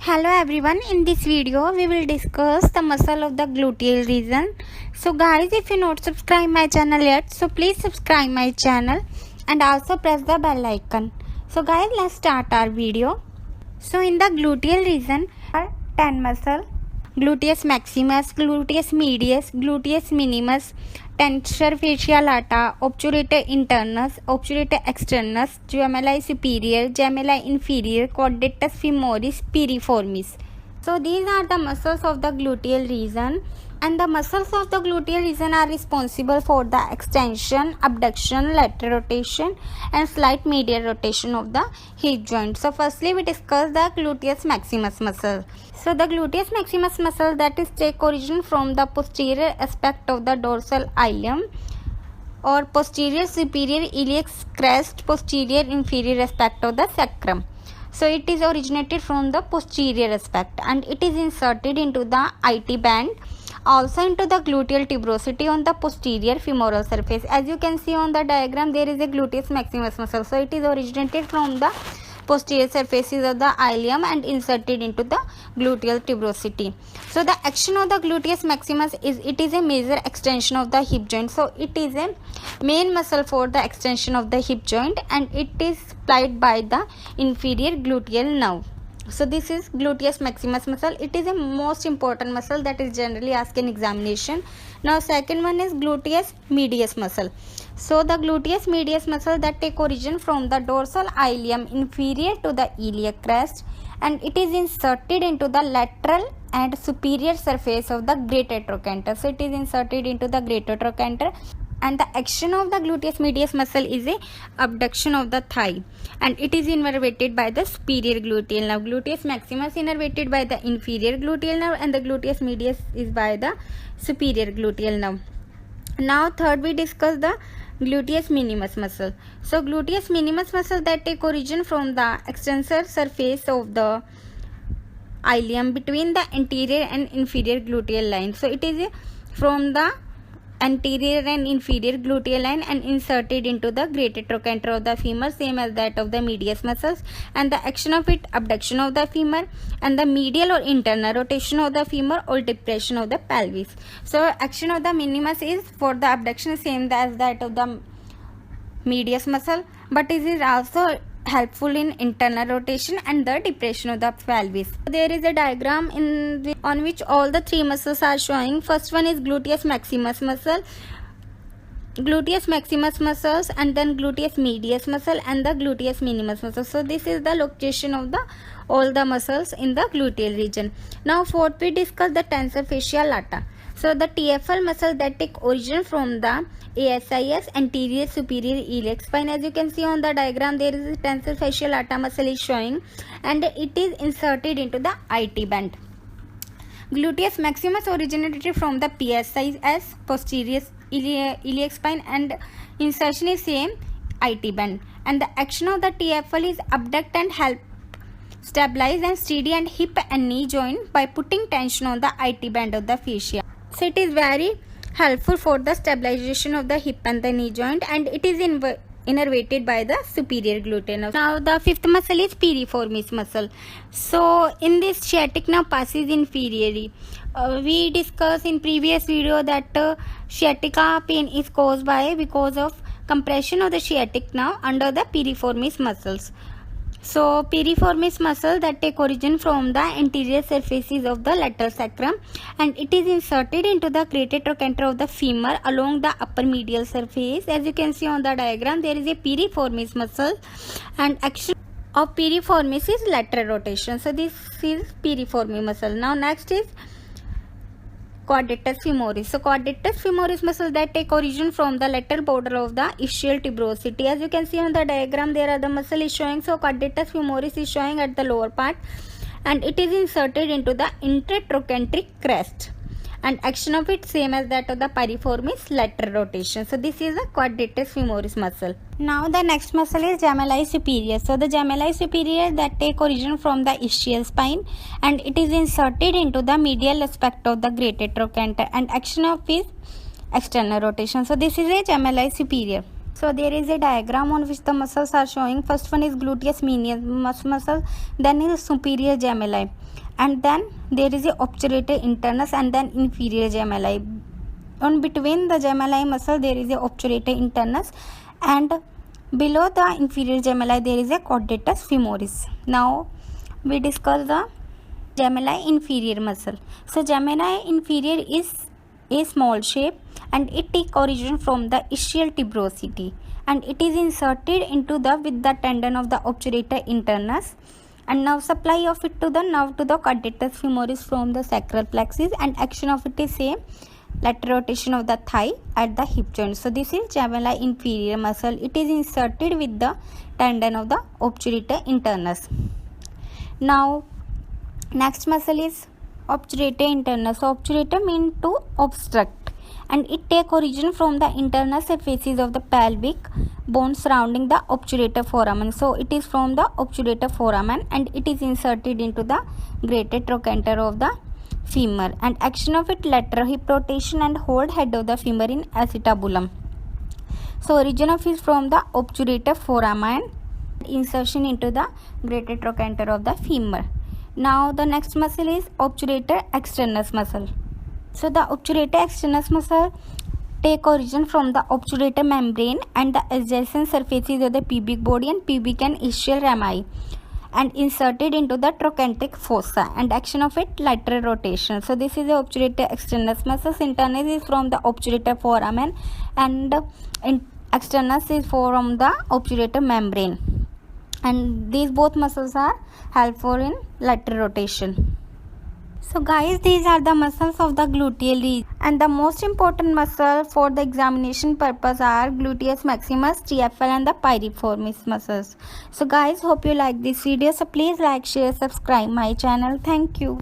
Hello everyone, in this video we will discuss the muscle of the gluteal region. So guys, if you not subscribe my channel yet, so please subscribe my channel and also press the bell icon. So guys, let's start our video. So in the gluteal region are 10 muscle: gluteus maximus, gluteus medius, gluteus minimus, tensor fasciae lata, obturator internus, obturator externus, gemelli superior, gemelli inferior, quadratus femoris, piriformis. So these are the muscles of the gluteal region, and the muscles of the gluteal region are responsible for the extension, abduction, lateral rotation and slight medial rotation of the hip joint. So firstly we discuss the gluteus maximus muscle. So the gluteus maximus muscle that is take origin from the posterior aspect of the dorsal ilium or posterior superior iliac crest, posterior inferior aspect of the sacrum. So it is originated from the posterior aspect and it is inserted into the IT band, also into the gluteal tuberosity on the posterior femoral surface. As you can see on the diagram, there is a gluteus maximus muscle. So it is originated from the posterior surfaces of the ilium and inserted into the gluteal tuberosity. So the action of the gluteus maximus is it is a major extension of the hip joint. So it is a main muscle for the extension of the hip joint and it is supplied by the inferior gluteal nerve. So this is gluteus maximus muscle. It is a most important muscle that is generally asked in examination. Now second one is gluteus medius muscle. So the gluteus medius muscle that take origin from the dorsal ilium inferior to the iliac crest and it is inserted into the lateral and superior surface of the greater trochanter. So it is inserted into the greater trochanter and the action of the gluteus medius muscle is a abduction of the thigh and it is innervated by the superior gluteal nerve. Gluteus maximus innervated by the inferior gluteal nerve and the gluteus medius is by the superior gluteal nerve. Now third we discuss the gluteus minimus muscle. So gluteus minimus muscle that take origin from the extensor surface of the ilium between the anterior and inferior gluteal line. So it is from the anterior and inferior gluteal line and inserted into the greater trochanter of the femur, same as that of the medius muscles, and the action of it abduction of the femur and the medial or internal rotation of the femur or depression of the pelvis. So action of the minimus is for the abduction same as that of the medius muscle, but it is also helpful in internal rotation and the depression of the pelvis. There is a diagram on which all the three muscles are showing. First one is gluteus maximus muscle, gluteus maximus muscles, and then gluteus medius muscle and the gluteus minimus muscle. So this is the location of the all the muscles in the gluteal region. Now fourth we discuss the tensor fasciae lata. So the TFL muscle that take origin from the ASIS anterior superior iliac spine. As you can see on the diagram, there is a tensor fasciae lata muscle is showing and it is inserted into the IT band. Gluteus maximus originated from the PSIS posterior iliac spine and insertion is same IT band. And the action of the TFL is abduct and help stabilize and steady and hip and knee joint by putting tension on the IT band of the fascia. So it is very helpful for the stabilization of the hip and the knee joint and it is innervated by the superior gluteal nerve. Now the fifth muscle is piriformis muscle. So in this sciatic nerve passes inferiorly. We discussed in previous video that sciatica pain is caused because of compression of the sciatic nerve under the piriformis muscles. So piriformis muscle that take origin from the anterior surfaces of the lateral sacrum and it is inserted into the greater trochanter of the femur along the upper medial surface. As you can see on the diagram, there is a piriformis muscle and action of piriformis is lateral rotation. So this is piriformis muscle. Now next is quadratus femoris. So quadratus femoris muscle that take origin from the lateral border of the ischial tuberosity. As you can see on the diagram, there are the muscle is showing. So quadratus femoris is showing at the lower part and it is inserted into the intertrochanteric crest and action of it same as that of the piriformis lateral rotation. So this is a quadratus femoris muscle. Now the next muscle is gemelli superior. So the gemelli superior that take origin from the ischial spine and it is inserted into the medial aspect of the greater trochanter and action of is external rotation. So this is a gemelli superior. So there is a diagram on which the muscles are showing. First one is gluteus medius muscle, then is superior gemelli. and then there is a obturator internus and then inferior gemelli. On between the gemelli muscle there is a obturator internus, and below the inferior gemelli there is a quadratus femoris. Now we discuss the gemelli inferior muscle. So gemelli inferior is a small shape and it take origin from the ischial tuberosity, and it is inserted into the with the tendon of the obturator internus, and nerve supply of it to the nerve to the quadratus femoris from the sacral plexus, and action of it is same, lateral rotation of the thigh at the hip joint. So this is gemelli inferior muscle. It is inserted with the tendon of the obturator internus. Now next muscle is obturator internus. So obturator mean to obstruct, and it take origin from the internal surfaces of the pelvic bone surrounding the obturator foramen. So it is from the obturator foramen and it is inserted into the greater trochanter of the femur, and action of it lateral hip rotation and hold head of the femur in acetabulum. So origin of is from the obturator foramen, insertion into the greater trochanter of the femur. Now the next muscle is obturator externus muscle. So the obturator externus muscle take origin from the obturator membrane and the adjacent surfaces of the pubic body and pubic and ischial rami, and inserted into the trochanteric fossa, and action of it lateral rotation. So this is the obturator externus muscle. Internus is from the obturator foramen and externus is from the obturator membrane, and these both muscles are helpful in lateral rotation. So guys, these are the muscles of the gluteal region, and the most important muscle for the examination purpose are gluteus maximus, TFL and the piriformis muscles. So guys, hope you like this video. So please like, share, subscribe my channel. Thank you.